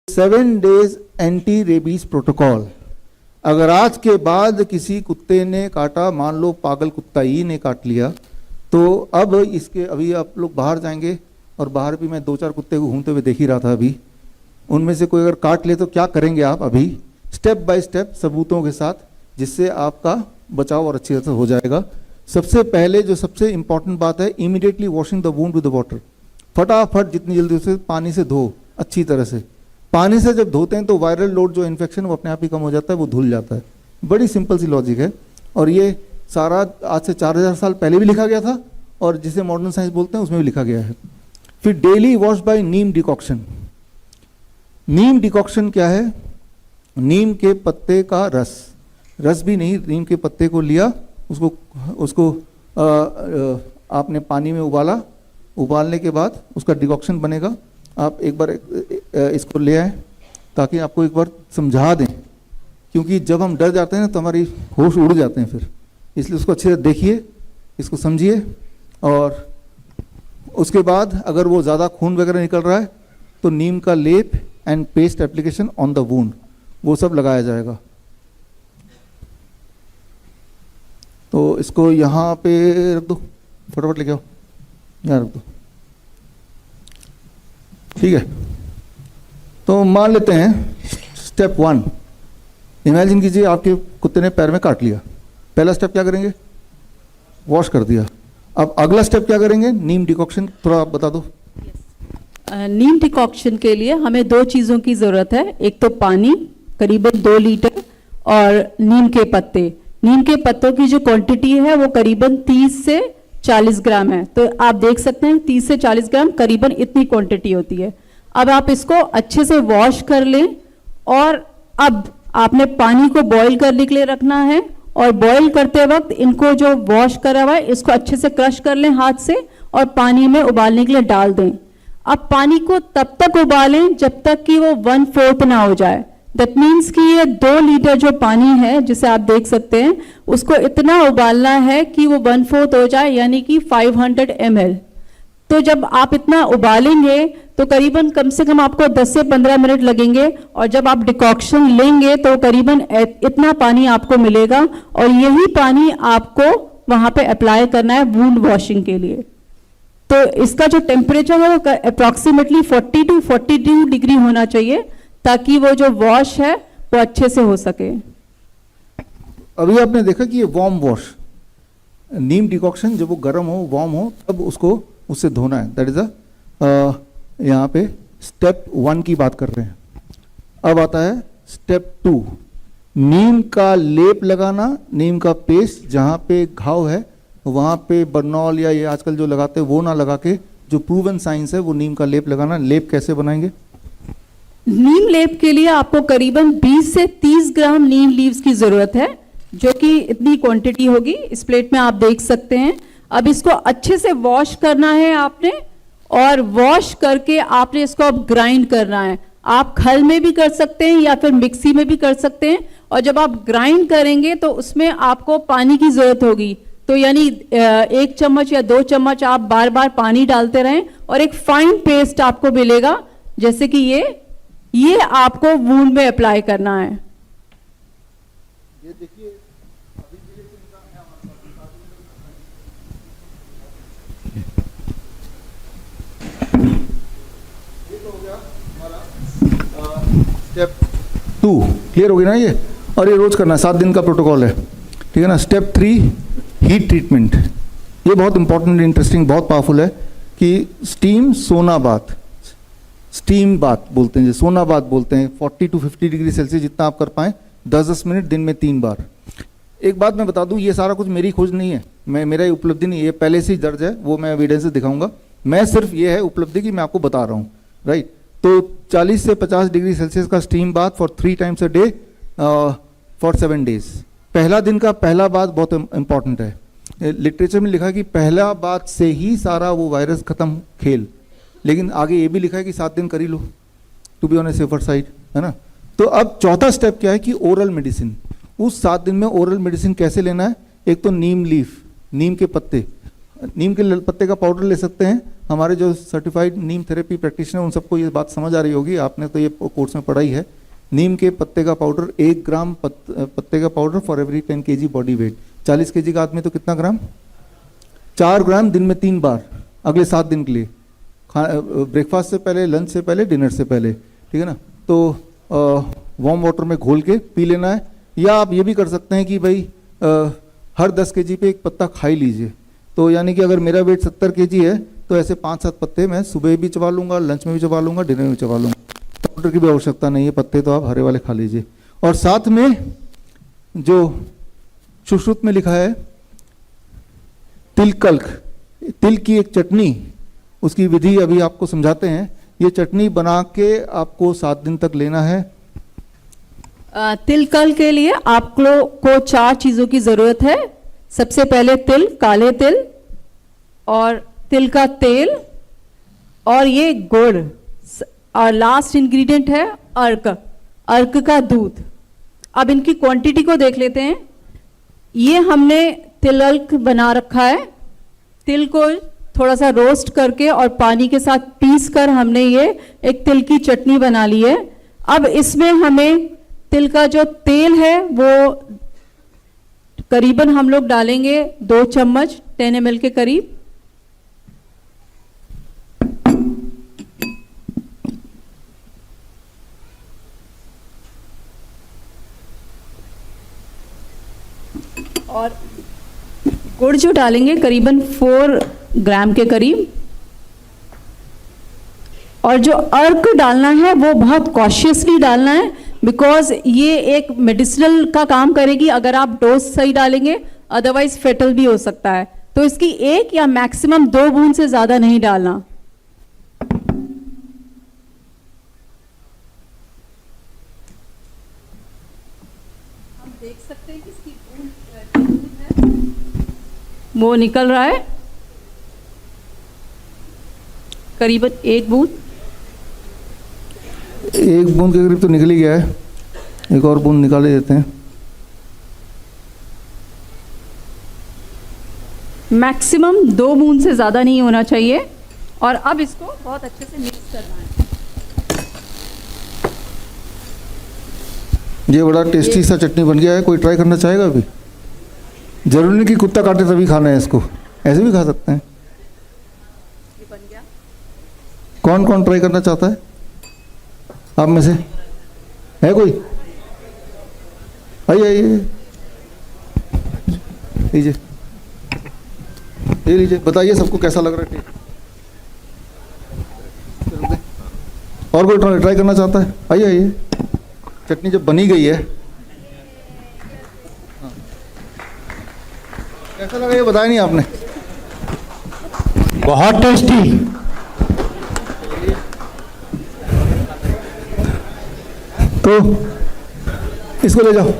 7 days anti rabies protocol. अगर आज के बाद किसी कुत्ते ने काटा, मान लो पागल कुत्ता ही ने काट लिया, तो अब इसके अभी आप लोग बाहर जाएंगे और बाहर भी मैं 2-4 कुत्ते को घूमते हुए देख ही रहा था अभी, उनमें से कोई अगर काट ले तो क्या करेंगे आप? अभी स्टेप बाय स्टेप सबूतों के साथ, जिससे आपका बचाव और अच्छी तरह से हो जाएगा। सबसे पहले जो सबसे इंपॉर्टेंट बात है, immediately washing the wound with the water. फटाफट जितनी जल्दी उसे पानी से धो अच्छी तरह से। पानी से जब धोते हैं तो वायरल लोड जो इन्फेक्शन वो अपने आप ही कम हो जाता है, वो धुल जाता है। बड़ी सिंपल सी लॉजिक है और ये सारा आज से 4000 साल पहले भी लिखा गया था और जिसे मॉडर्न साइंस बोलते हैं उसमें भी लिखा गया है। फिर डेली वॉश बाय नीम डिकॉक्शन। नीम डिकॉक्शन क्या है? नीम के पत्ते का रस भी नहीं, नीम के पत्ते को लिया, उसको आपने पानी में उबाला, उबालने के बाद उसका डिकॉक्शन बनेगा। आप एक बार इसको ले आए ताकि आपको एक बार समझा दें, क्योंकि जब हम डर जाते हैं ना तो हमारी होश उड़ जाते हैं फिर, इसलिए उसको अच्छे से देखिए, इसको समझिए। और उसके बाद अगर वो ज़्यादा खून वगैरह निकल रहा है तो नीम का लेप and paste application on the wound, वो सब लगाया जाएगा। तो इसको यहाँ पे रख दो, फटाफट लेके आओ, यहाँ रख दो, ठीक है। तो मान लेते हैं स्टेप 1, इमेजिन कीजिए आपके कुत्ते ने पैर में काट लिया। पहला स्टेप क्या करेंगे? वॉश कर दिया। अब अगला स्टेप क्या करेंगे? नीम डिकॉक्शन, थोड़ा आप बता दो। नीम डिकॉक्शन के लिए हमें 2 चीज़ों की ज़रूरत है, एक तो पानी करीबन 2 लीटर और नीम के पत्ते। नीम के पत्तों की जो क्वांटिटी है वो करीबन 30 से 40 ग्राम है। तो आप देख सकते हैं 30 से 40 ग्राम करीबन इतनी क्वांटिटी होती है। अब आप इसको अच्छे से वॉश कर लें और अब आपने पानी को बॉईल करने के लिए रखना है और बॉईल करते वक्त इनको जो वॉश करा हुआ है इसको अच्छे से क्रश कर लें हाथ से और पानी में उबालने के लिए डाल दें। अब पानी को तब तक उबालें जब तक कि वो 1/4 ना हो जाए। दैट मीन्स कि ये 2 लीटर जो पानी है जिसे आप देख सकते हैं उसको इतना उबालना है कि वो 1/4 हो जाए, यानी कि 500 ml। तो जब आप इतना उबालेंगे तो करीबन कम से कम आपको 10 से 15 मिनट लगेंगे और जब आप डिकॉक्शन लेंगे तो करीबन इतना पानी आपको मिलेगा और यही पानी आपको वहां पे अप्लाई करना है वुंड वॉशिंग के लिए। तो इसका जो टेम्परेचर है वो अप्रॉक्सीमेटली 40 to 42 डिग्री होना चाहिए ताकि वो जो वॉश है वो अच्छे से हो सके। अभी आपने देखा कि ये वार्म वॉश, नीम डिकॉक्शन जब वो गर्म हो, वार्म हो, तब उसको उससे धोना है। दैट इज यहाँ पे स्टेप 1 की बात कर रहे हैं। अब आता है स्टेप 2, नीम का लेप लगाना, नीम का पेस्ट जहाँ पे घाव है वहाँ पे बर्नॉल या ये आजकल जो लगाते हैं वो ना लगा के, जो प्रूवन साइंस है वो नीम का लेप लगाना। लेप कैसे बनाएंगे? नीम लेप के लिए आपको करीबन 20 से 30 ग्राम नीम लीव्स की जरूरत है, जो कि इतनी क्वांटिटी होगी। इस प्लेट में आप देख सकते हैं। अब इसको अच्छे से वॉश करना है आपने और वॉश करके आपने इसको अब ग्राइंड करना है। आप खल में भी कर सकते हैं या फिर मिक्सी में भी कर सकते हैं। और जब आप ग्राइंड करेंगे तो उसमें आपको पानी की जरूरत होगी, तो यानी 1 चम्मच या 2 चम्मच आप बार बार पानी डालते रहें और एक फाइन पेस्ट आपको मिलेगा, जैसे कि ये आपको वुंड में अप्लाई करना है। ये देखिए ये तो हो गया हमारा स्टेप 2, क्लियर हो गया ना ये। और ये रोज करना है, 7 दिन का प्रोटोकॉल है, ठीक है ना। Step 3, heat treatment. ये बहुत इंपॉर्टेंट, इंटरेस्टिंग, बहुत पावरफुल है कि स्टीम सोना बाथ, स्टीम बाथ बोलते हैं, सोना बाथ बोलते हैं। 40 to 50 डिग्री सेल्सियस जितना आप कर पाएँ, 10-10 मिनट दिन में 3 बार। एक बात मैं बता दूं, ये सारा कुछ मेरी खोज नहीं है, मेरा ये उपलब्धि नहीं है, ये पहले से ही दर्ज है, वो मैं एविडेंस से दिखाऊंगा। मैं सिर्फ ये है उपलब्धि कि मैं आपको बता रहा हूँ, राइट। तो 40 से 50 डिग्री सेल्सियस का steam bath for 3 times a day for 7 days। पहला दिन का पहला बात बहुत इंपॉर्टेंट है। लिटरेचर में लिखा है कि पहला बात से ही सारा वो वायरस खत्म खेल, लेकिन आगे ये भी लिखा है कि 7 दिन कर ही लो, to be on a safer side, है ना। तो अब चौथा स्टेप क्या है कि ओरल मेडिसिन। उस 7 दिन में ओरल मेडिसिन कैसे लेना है? एक तो नीम लीफ, नीम के पत्ते, नीम के पत्ते का पाउडर ले सकते हैं हमारे जो सर्टिफाइड नीम थेरेपी प्रैक्टिशनर उन सबको ये बात समझ आ रही होगी, आपने तो ये कोर्स में पढ़ा ही है। नीम के पत्ते का पाउडर 1 ग्राम पत्ते का powder for every 10 kg body weight. 40 kg का आदमी तो कितना ग्राम? 4 ग्राम दिन में 3 बार अगले 7 दिन के लिए, ब्रेकफास्ट से पहले, लंच से पहले, डिनर से पहले, ठीक है ना। तो वार्म वाटर में घोल के पी लेना है, या आप ये भी कर सकते हैं कि भाई हर 10 kg पे एक पत्ता खा ही लीजिए। तो यानी कि अगर मेरा वेट 70 kg है तो ऐसे 5-7 पत्ते मैं सुबह भी चबा लूँगा, लंच में भी चबा लूँगा, डिनर में भी चबा लूँगा। पाउडर की भी आवश्यकता नहीं है, पत्ते तो आप हरे वाले खा लीजिए। और साथ में जो सुश्रुत में लिखा है तिलकल्क, तिल की एक चटनी, उसकी विधि अभी आपको समझाते हैं। ये चटनी बना के आपको 7 दिन तक लेना है। तिलकल के लिए आप लोग को 4 चीजों की जरूरत है। सबसे पहले तिल, काले तिल, और तिल का तेल, और ये गुड़, और लास्ट इंग्रेडिएंट है अर्क, अर्क का दूध। अब इनकी क्वांटिटी को देख लेते हैं। ये हमने तिलक बना रखा है। तिल को थोड़ा सा रोस्ट करके और पानी के साथ पीस कर हमने ये एक तिल की चटनी बना ली है। अब इसमें हमें तिल का जो तेल है वो करीबन हम लोग डालेंगे 2 चम्मच 10 ml के करीब। और गुड़ जो डालेंगे करीबन 4 ग्राम के करीब। और जो अर्क डालना है वो बहुत कॉशियसली डालना है, बिकॉज ये एक मेडिसिनल का काम करेगी अगर आप डोज सही डालेंगे, अदरवाइज फेटल भी हो सकता है। तो इसकी 1 या मैक्सिमम 2 बूंद से ज्यादा नहीं डालना। हम देख सकते हैं कि इसकी बूंद है, वो निकल रहा है करीबन 1 बूंद। 1 बूंद के करीब तो निकल ही गया है, एक और बूंद निकाले देते हैं। मैक्सिमम 2 बूंद से ज़्यादा नहीं होना चाहिए। और अब इसको बहुत अच्छे से मिक्स करना है। ये बड़ा टेस्टी सा चटनी बन गया है। कोई ट्राई करना चाहेगा अभी? जरूरी नहीं कि कुत्ता काटे तभी खाना है इसको, ऐसे भी खा सकते हैं। ये बन गया। कौन कौन ट्राई करना चाहता है आप में से? है कोई? आइए आइए, लीजिए, ये लीजिए, बताइए सबको कैसा लग रहा है। और कोई ट्राई करना चाहता है? आइए आइए, चटनी जब बनी गई है, कैसा लगा ये बताया नहीं आपने? बहुत टेस्टी। तो इसको ले जाओ।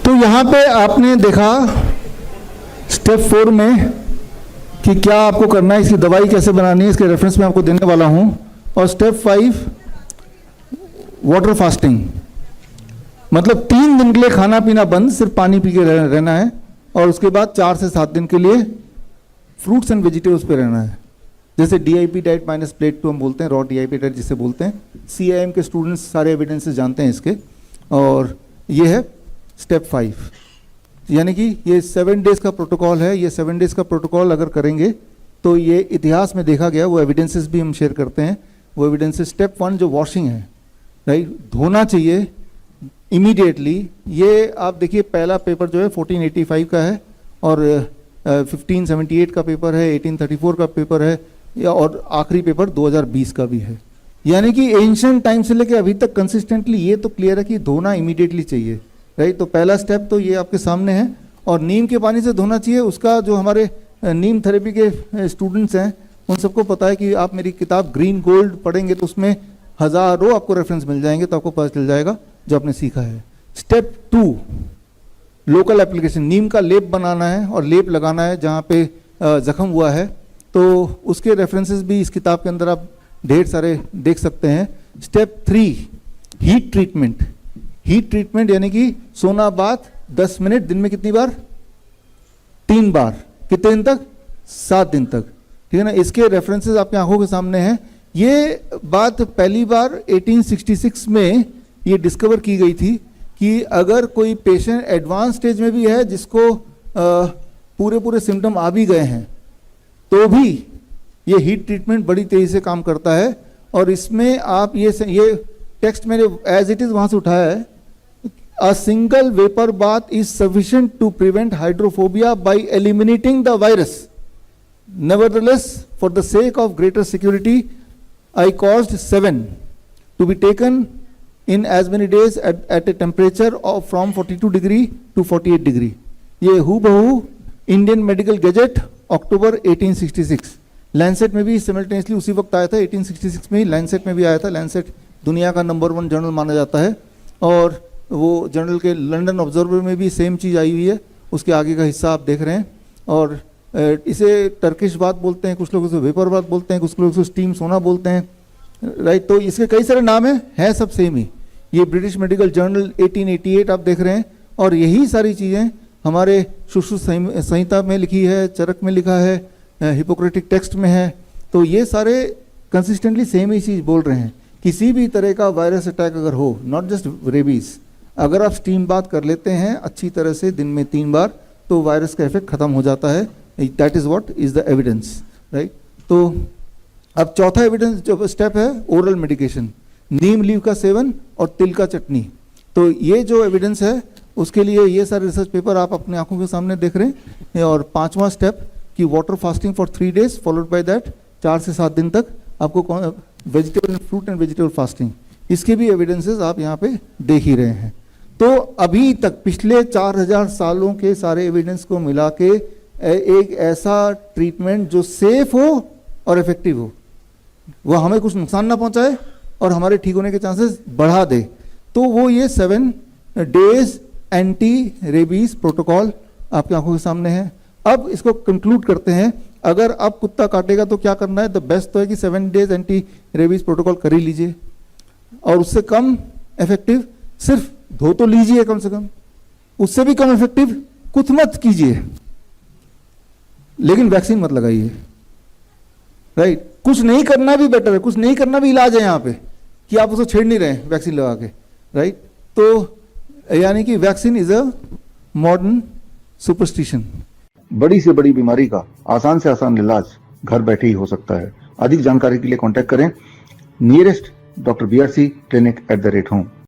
तो यहाँ पे आपने देखा स्टेप 4 में कि क्या आपको करना है, इसकी दवाई कैसे बनानी है, इसके रेफरेंस में आपको देने वाला हूँ। और स्टेप 5 वाटर फास्टिंग, मतलब 3 दिन के लिए खाना पीना बंद, सिर्फ पानी पी के रहना है। और उसके बाद 4 से 7 दिन के लिए फ्रूट्स एंड वेजिटेबल्स पे रहना है। जैसे DIP डाइट माइनस प्लेट 2 हम बोलते हैं, रॉ DIP डाइट जिसे बोलते हैं। CIM के स्टूडेंट्स सारे एविडेंसेस जानते हैं इसके। और ये है स्टेप 5, यानी कि ये 7 डेज का प्रोटोकॉल है। ये 7 डेज का प्रोटोकॉल अगर करेंगे तो ये इतिहास में देखा गया, वो एविडेंसेस भी हम शेयर करते हैं। वो एविडेंसेस, स्टेप 1 जो वॉशिंग है, राइट, धोना चाहिए इमीडिएटली। ये आप देखिए पहला पेपर जो है 1485 का है, और 1578 का पेपर है, 1834 का पेपर है, या और आखिरी पेपर 2020 का भी है। यानी कि एंशिएंट टाइम से लेके अभी तक कंसिस्टेंटली ये तो क्लियर है कि धोना इमीडिएटली चाहिए, राइट। तो पहला स्टेप तो ये आपके सामने है। और नीम के पानी से धोना चाहिए। उसका जो हमारे नीम थेरेपी के स्टूडेंट्स हैं उन सबको पता है कि आप मेरी किताब ग्रीन गोल्ड पढ़ेंगे तो उसमें हज़ारों आपको रेफरेंस मिल जाएंगे, तो आपको पता चल जाएगा जो आपने सीखा है। स्टेप 2 लोकल एप्लीकेशन, नीम का लेप बनाना है और लेप लगाना है जहाँ पे जख्म हुआ है। तो उसके रेफरेंसेस भी इस किताब के अंदर आप ढेर सारे देख सकते हैं। Step 3 heat treatment. Heat treatment यानी कि सोना बाथ 10 मिनट, दिन में कितनी बार? 3 बार। कितने दिन तक? 7 दिन तक, ठीक है ना। इसके रेफरेंसेस आपकी आंखों के सामने हैं। ये बात पहली बार 1866 में ये डिस्कवर की गई थी कि अगर कोई पेशेंट एडवांस स्टेज में भी है, जिसको पूरे पूरे सिम्टम आ भी गए हैं, तो भी ये हीट ट्रीटमेंट बड़ी तेजी से काम करता है। और इसमें आप ये टेक्स्ट मैंने एज इट इज वहां से उठाया है। A single vapour bath is sufficient to prevent hydrophobia by eliminating the virus. Nevertheless, for the sake of greater security, I caused 7 to be taken in as many days at a temperature of from 42 degree to 48 degree. ये हूबहू Indian medical gadget अक्टूबर 1866, Lancet में भी simultaneously उसी वक्त आया था। 1866 में ही Lancet में भी आया था। लैंसेट दुनिया का नंबर 1 जर्नल माना जाता है, और वो जर्नल के लंदन ऑब्जर्वर में भी सेम चीज़ आई हुई है। उसके आगे का हिस्सा आप देख रहे हैं। और इसे टर्किश बात बोलते हैं, कुछ लोग इसे वेपर बात बोलते हैं, कुछ लोग इसे स्टीम सोना बोलते हैं, राइट। तो इसके कई सारे नाम हैं सब सेम ही। ये ब्रिटिश मेडिकल जर्नल 1888 आप देख रहे हैं। और यही सारी चीज़ें हमारे सुश्रुत संहिता में लिखी है, चरक में लिखा है, हिपोक्रेटिक टेक्स्ट में है। तो ये सारे कंसिस्टेंटली सेम ही चीज़ बोल रहे हैं। किसी भी तरह का वायरस अटैक अगर हो, नॉट जस्ट रेबीज, अगर आप स्टीम बात कर लेते हैं अच्छी तरह से दिन में 3 बार, तो वायरस का इफेक्ट खत्म हो जाता है। That is what is the evidence, right. तो अब चौथा एविडेंस जो स्टेप है, ओरल मेडिकेशन, नीम लीव का सेवन और तिल का चटनी। तो ये जो एविडेंस है, उसके लिए ये सारे रिसर्च पेपर आप अपनी आंखों के सामने देख रहे हैं। और 5वां स्टेप कि water fasting for 3 days followed by that 4 से 7 दिन तक आपको vegetable and fruit and vegetable fasting, इसके भी एविडेंसेस आप यहाँ पे देख ही रहे हैं। तो अभी तक पिछले 4000 सालों के सारे एविडेंस को मिला के एक ऐसा ट्रीटमेंट जो सेफ हो और इफेक्टिव हो, वह हमें कुछ नुकसान ना पहुंचाए और हमारे ठीक होने के चांसेस बढ़ा दे, तो वो ये 7 days एंटी रेबीज प्रोटोकॉल आपकी आंखों के सामने है। अब इसको कंक्लूड करते हैं। अगर अब कुत्ता काटेगा तो क्या करना है? द बेस्ट तो है कि 7 days एंटी रेबीज प्रोटोकॉल कर ही लीजिए, और उससे कम इफेक्टिव सिर्फ धो तो लीजिए कम से कम, उससे भी कम इफेक्टिव कुछ मत कीजिए, लेकिन वैक्सीन मत लगाइए, राइट। कुछ नहीं करना भी बेटर है, कुछ नहीं करना भी इलाज है यहाँ पे, कि आप उसको छेड़ नहीं रहे हैं वैक्सीन लगा के, राइट। तो यानी कि vaccine is a modern superstition. बड़ी से बड़ी बीमारी का आसान से आसान इलाज घर बैठे ही हो सकता है। अधिक जानकारी के लिए कांटेक्ट करें नियरेस्ट डॉक्टर BRC clinic@home।